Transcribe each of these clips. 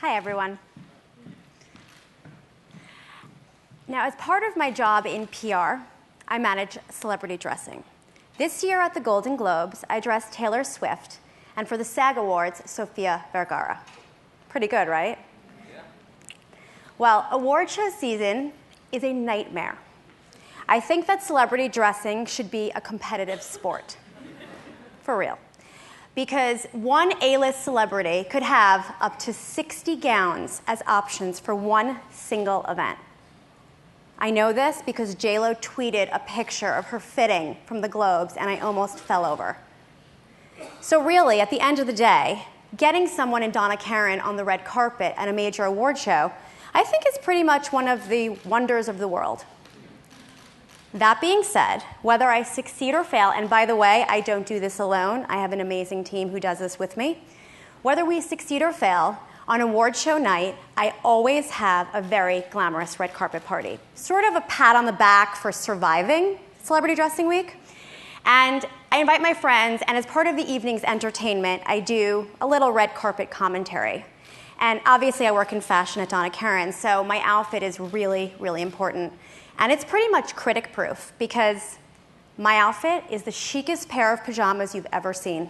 Hi, everyone. Now, as part of my job in PR, I manage celebrity dressing. This year at the Golden Globes, I dressed Taylor Swift, and for the SAG Awards, Sofia Vergara. Pretty good, right? Yeah. Well, award show season is a nightmare. I think that celebrity dressing should be a competitive sport. For real. Because one A-list celebrity could have up to 60 gowns as options for one single event. I know this because J.Lo tweeted a picture of her fitting from the Globes, and I almost fell over. So really, at the end of the day, getting someone in Donna Karan on the red carpet at a major award show, I think is pretty much one of the wonders of the world. That being said, whether I succeed or fail, and by the way, I don't do this alone, I have an amazing team who does this with me. Whether we succeed or fail, on award show night, I always have a very glamorous red carpet party. Sort of a pat on the back for surviving Celebrity Dressing Week. And I invite my friends, and as part of the evening's entertainment, I do a little red carpet commentary. And obviously I work in fashion at Donna Karan, so my outfit is really, really important. And it's pretty much critic-proof because my outfit is the chicest pair of pajamas you've ever seen.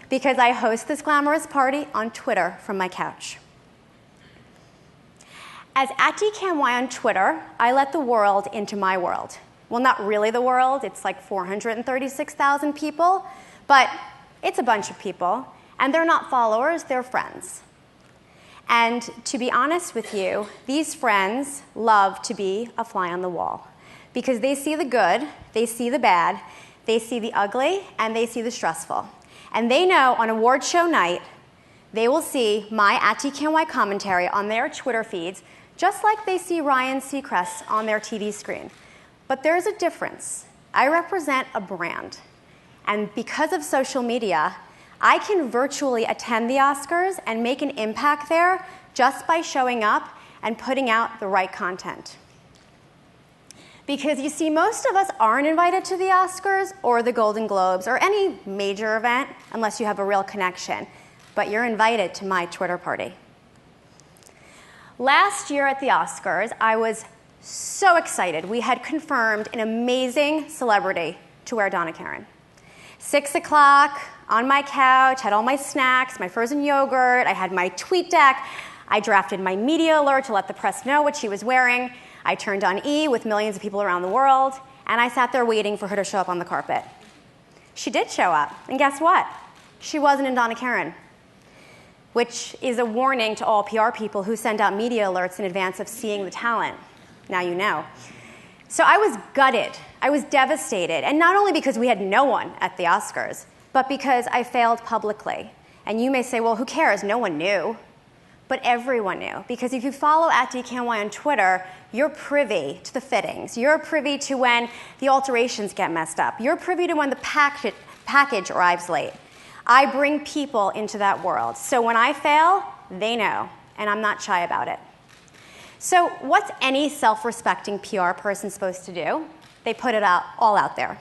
Because I host this glamorous party on Twitter from my couch. As @DKNY on Twitter, I let the world into my world. Well, not really the world. It's like 436,000 people. But it's a bunch of people. And they're not followers. They're friends. And to be honest with you, these friends love to be a fly on the wall because they see the good, they see the bad, they see the ugly, and they see the stressful. And they know on award show night, they will see my @DKNY commentary on their Twitter feeds, just like they see Ryan Seacrest on their TV screen. But there's a difference. I represent a brand. And because of social media, I can virtually attend the Oscars and make an impact there just by showing up and putting out the right content. Because you see, most of us aren't invited to the Oscars or the Golden Globes or any major event unless you have a real connection. But you're invited to my Twitter party. Last year at the Oscars, I was so excited. We had confirmed an amazing celebrity to wear Donna Karan. 6 o'clock, on my couch, had all my snacks, my frozen yogurt, I had my tweet deck, I drafted my media alert to let the press know what she was wearing, I turned on E with millions of people around the world, and I sat there waiting for her to show up on the carpet. She did show up, and guess what? She wasn't in Donna Karan, which is a warning to all PR people who send out media alerts in advance of seeing the talent. Now you know. So I was gutted. I was devastated, and not only because we had no one at the Oscars, but because I failed publicly. And you may say, well, who cares? No one knew. But everyone knew. Because if you follow @DKNY on Twitter, you're privy to the fittings. You're privy to when the alterations get messed up. You're privy to when the package arrives late. I bring people into that world. So when I fail, they know. And I'm not shy about it. So what's any self-respecting PR person supposed to do? They put it all out there.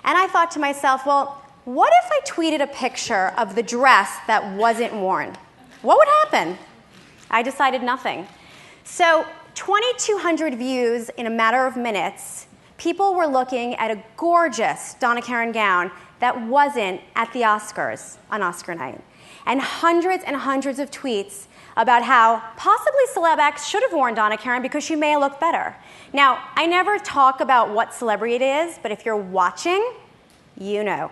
And I thought to myself, well, what if I tweeted a picture of the dress that wasn't worn? What would happen? I decided nothing. So 2,200 views in a matter of minutes, people were looking at a gorgeous Donna Karan gown that wasn't at the Oscars on Oscar night. And hundreds of tweets about how possibly Celeb X should have worn Donna Karan because she may have looked better. Now, I never talk about what celebrity it is, but if you're watching, you know.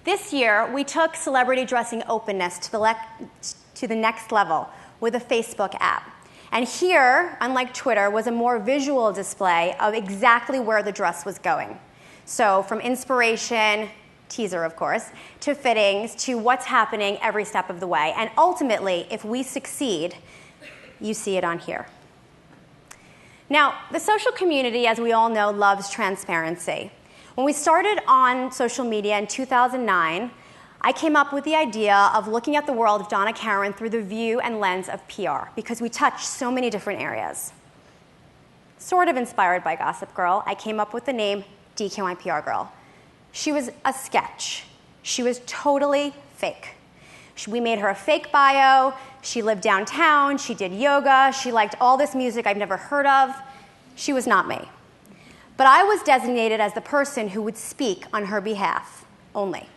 This year, we took celebrity dressing openness to the next level with a Facebook app. And here, unlike Twitter, was a more visual display of exactly where the dress was going. So from inspiration, teaser of course, to fittings, to what's happening every step of the way. And ultimately, if we succeed, you see it on here. Now, the social community, as we all know, loves transparency. When we started on social media in 2009, I came up with the idea of looking at the world of Donna Karan through the view and lens of PR, because we touch so many different areas. Sort of inspired by Gossip Girl, I came up with the name DKNY PR Girl. She was a sketch. She was totally fake. We made her a fake bio. She lived downtown. She did yoga. She liked all this music I've never heard of. She was not me. But I was designated as the person who would speak on her behalf only.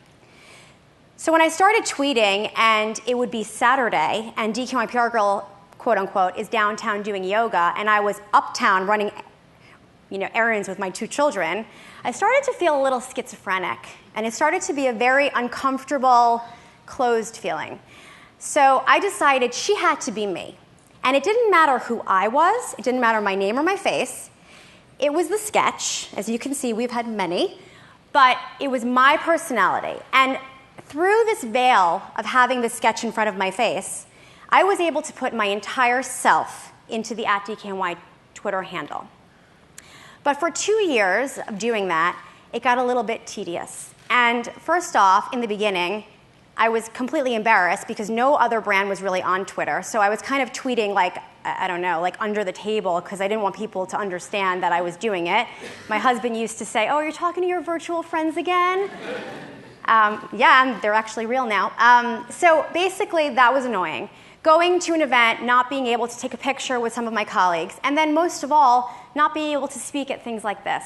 So when I started tweeting, and it would be Saturday, and DK, my PR girl, quote unquote, is downtown doing yoga, and I was uptown running errands with my 2 children, I started to feel a little schizophrenic, and it started to be a very uncomfortable, closed feeling. So I decided she had to be me. And it didn't matter who I was, it didn't matter my name or my face. It was the sketch. As you can see, we've had many, but it was my personality. And through this veil of having the sketch in front of my face, I was able to put my entire self into the @DKNY Twitter handle. But for 2 years of doing that, it got a little bit tedious. And first off, in the beginning, I was completely embarrassed because no other brand was really on Twitter. So I was kind of tweeting like, I don't know, like under the table because I didn't want people to understand that I was doing it. My husband used to say, "Oh, you're talking to your virtual friends again?" Yeah, they're actually real now. So basically, that was annoying. Going to an event, not being able to take a picture with some of my colleagues, and then most of all, not being able to speak at things like this,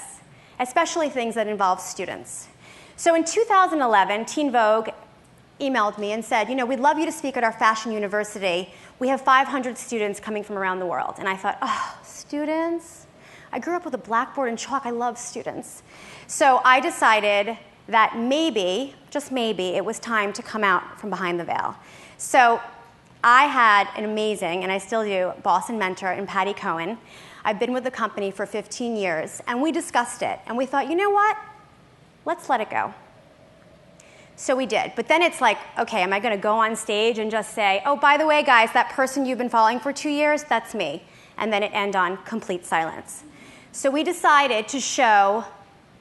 especially things that involve students. So in 2011, Teen Vogue emailed me and said, we'd love you to speak at our fashion university. We have 500 students coming from around the world. And I thought, oh, students? I grew up with a blackboard and chalk. I love students. So I decided that maybe, just maybe, it was time to come out from behind the veil. So I had an amazing, and I still do, boss and mentor in Patty Cohen. I've been with the company for 15 years, and we discussed it. And we thought, you know what? Let's let it go. So we did. But then it's like, okay, am I going to go on stage and just say, oh, by the way, guys, that person you've been following for 2 years, that's me. And then it end on complete silence. So we decided to show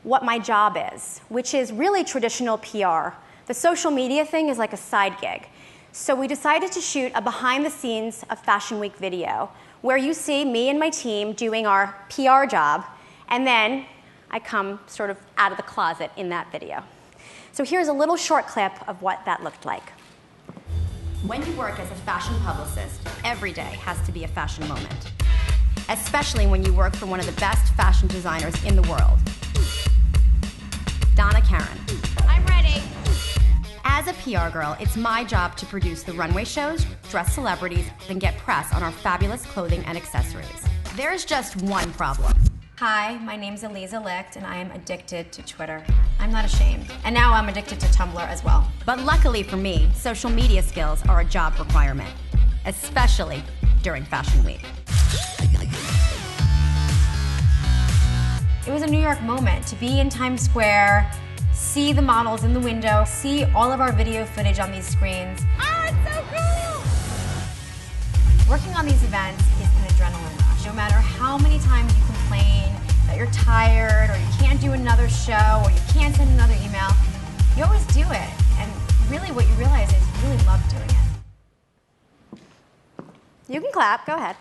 what my job is, which is really traditional PR. The social media thing is like a side gig. So we decided to shoot a behind the scenes of Fashion Week video where you see me and my team doing our PR job, and then I come sort of out of the closet in that video. So here's a little short clip of what that looked like. When you work as a fashion publicist, every day has to be a fashion moment, especially when you work for one of the best fashion designers in the world. Donna Karan. I'm ready. As a PR girl, it's my job to produce the runway shows, dress celebrities, and get press on our fabulous clothing and accessories. There's just one problem. Hi, my name's Aliza Licht, and I am addicted to Twitter. I'm not ashamed. And now I'm addicted to Tumblr as well. But luckily for me, social media skills are a job requirement, especially during Fashion Week. It was a New York moment to be in Times Square, see the models in the window, see all of our video footage on these screens. Oh, it's so cool! Working on these events is an adrenaline rush. No matter how many times you complain that you're tired, or you can't do another show, or you can't send another email, you always do it. And really what you realize is you really love doing it. You can clap, go ahead.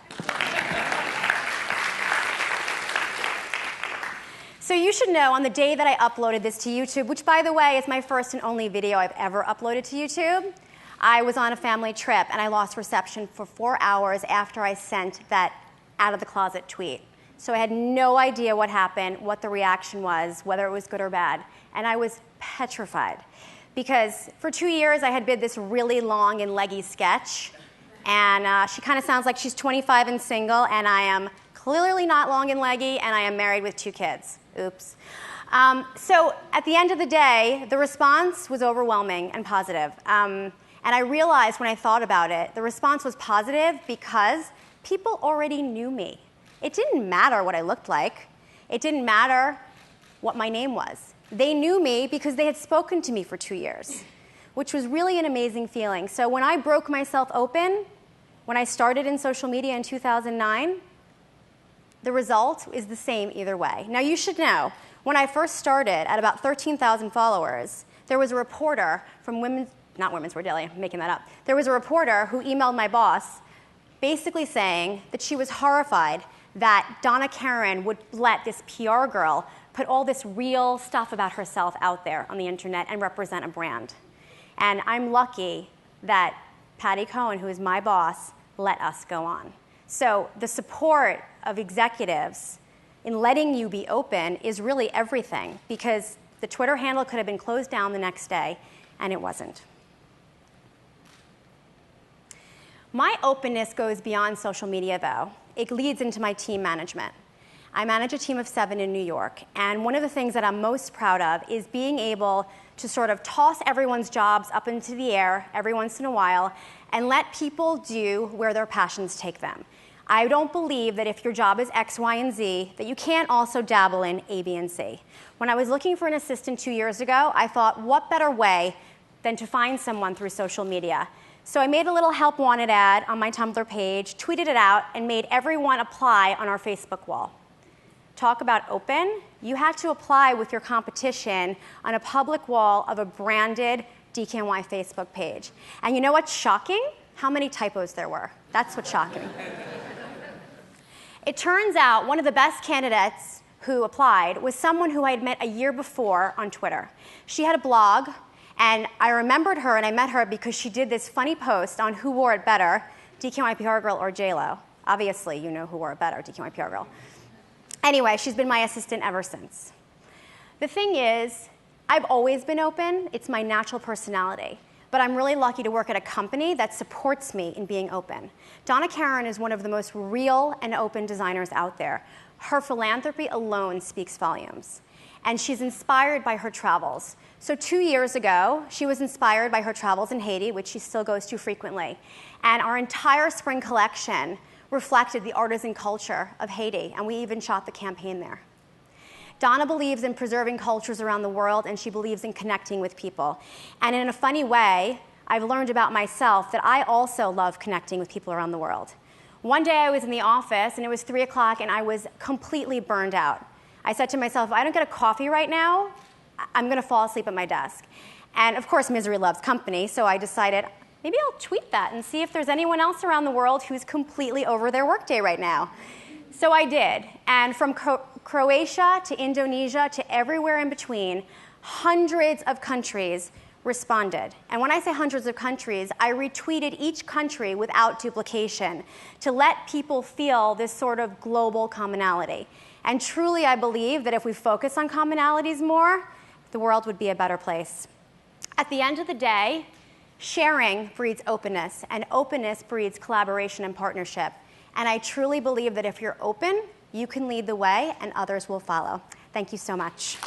So you should know on the day that I uploaded this to YouTube, which by the way is my first and only video I've ever uploaded to YouTube, I was on a family trip and I lost reception for 4 hours after I sent that out of the closet tweet. So I had no idea what happened, what the reaction was, whether it was good or bad. And I was petrified because for 2 years I had been this really long and leggy sketch. And she kind of sounds like she's 25 and single, and I am clearly not long and leggy, and I am married with 2 kids. Oops. So at the end of the day, the response was overwhelming and positive. And I realized when I thought about it, the response was positive because people already knew me. It didn't matter what I looked like. It didn't matter what my name was. They knew me because they had spoken to me for 2 years, which was really an amazing feeling. So when I broke myself open, when I started in social media in 2009, the result is the same either way. Now you should know, when I first started at about 13,000 followers, there was a reporter from not Women's Wear Daily, I'm making that up. There was a reporter who emailed my boss basically saying that she was horrified that Donna Karan would let this PR girl put all this real stuff about herself out there on the internet and represent a brand. And I'm lucky that Patty Cohen, who is my boss, let us go on. So the support of executives in letting you be open is really everything, because the Twitter handle could have been closed down the next day, and it wasn't. My openness goes beyond social media, though. It leads into my team management. I manage a team of 7 in New York, and one of the things that I'm most proud of is being able to sort of toss everyone's jobs up into the air every once in a while and let people do where their passions take them. I don't believe that if your job is X, Y, and Z, that you can't also dabble in A, B, and C. When I was looking for an assistant 2 years ago, I thought, what better way than to find someone through social media? So I made a little help wanted ad on my Tumblr page, tweeted it out, and made everyone apply on our Facebook wall. Talk about open. You had to apply with your competition on a public wall of a branded DKNY Facebook page. And you know what's shocking? How many typos there were. That's what's shocking. It turns out one of the best candidates who applied was someone who I had met a year before on Twitter. She had a blog, and I remembered her, and I met her because she did this funny post on who wore it better, DKNY PR Girl or J-Lo. Obviously, you know who wore it better, DKNY PR Girl. Anyway, she's been my assistant ever since. The thing is, I've always been open. It's my natural personality. But I'm really lucky to work at a company that supports me in being open. Donna Karan is one of the most real and open designers out there. Her philanthropy alone speaks volumes. And she's inspired by her travels. So 2 years ago, she was inspired by her travels in Haiti, which she still goes to frequently. And our entire spring collection reflected the artisan culture of Haiti, and we even shot the campaign there. Donna believes in preserving cultures around the world, and she believes in connecting with people. And in a funny way, I've learned about myself that I also love connecting with people around the world. One day I was in the office, and it was 3 o'clock, and I was completely burned out. I said to myself, if I don't get a coffee right now, I'm going to fall asleep at my desk. And of course, misery loves company, so I decided, maybe I'll tweet that and see if there's anyone else around the world who's completely over their workday right now. So I did. And from Croatia to Indonesia to everywhere in between, hundreds of countries responded. And when I say hundreds of countries, I retweeted each country without duplication to let people feel this sort of global commonality. And truly, I believe that if we focus on commonalities more, the world would be a better place. At the end of the day, sharing breeds openness, and openness breeds collaboration and partnership. And I truly believe that if you're open, you can lead the way, and others will follow. Thank you so much.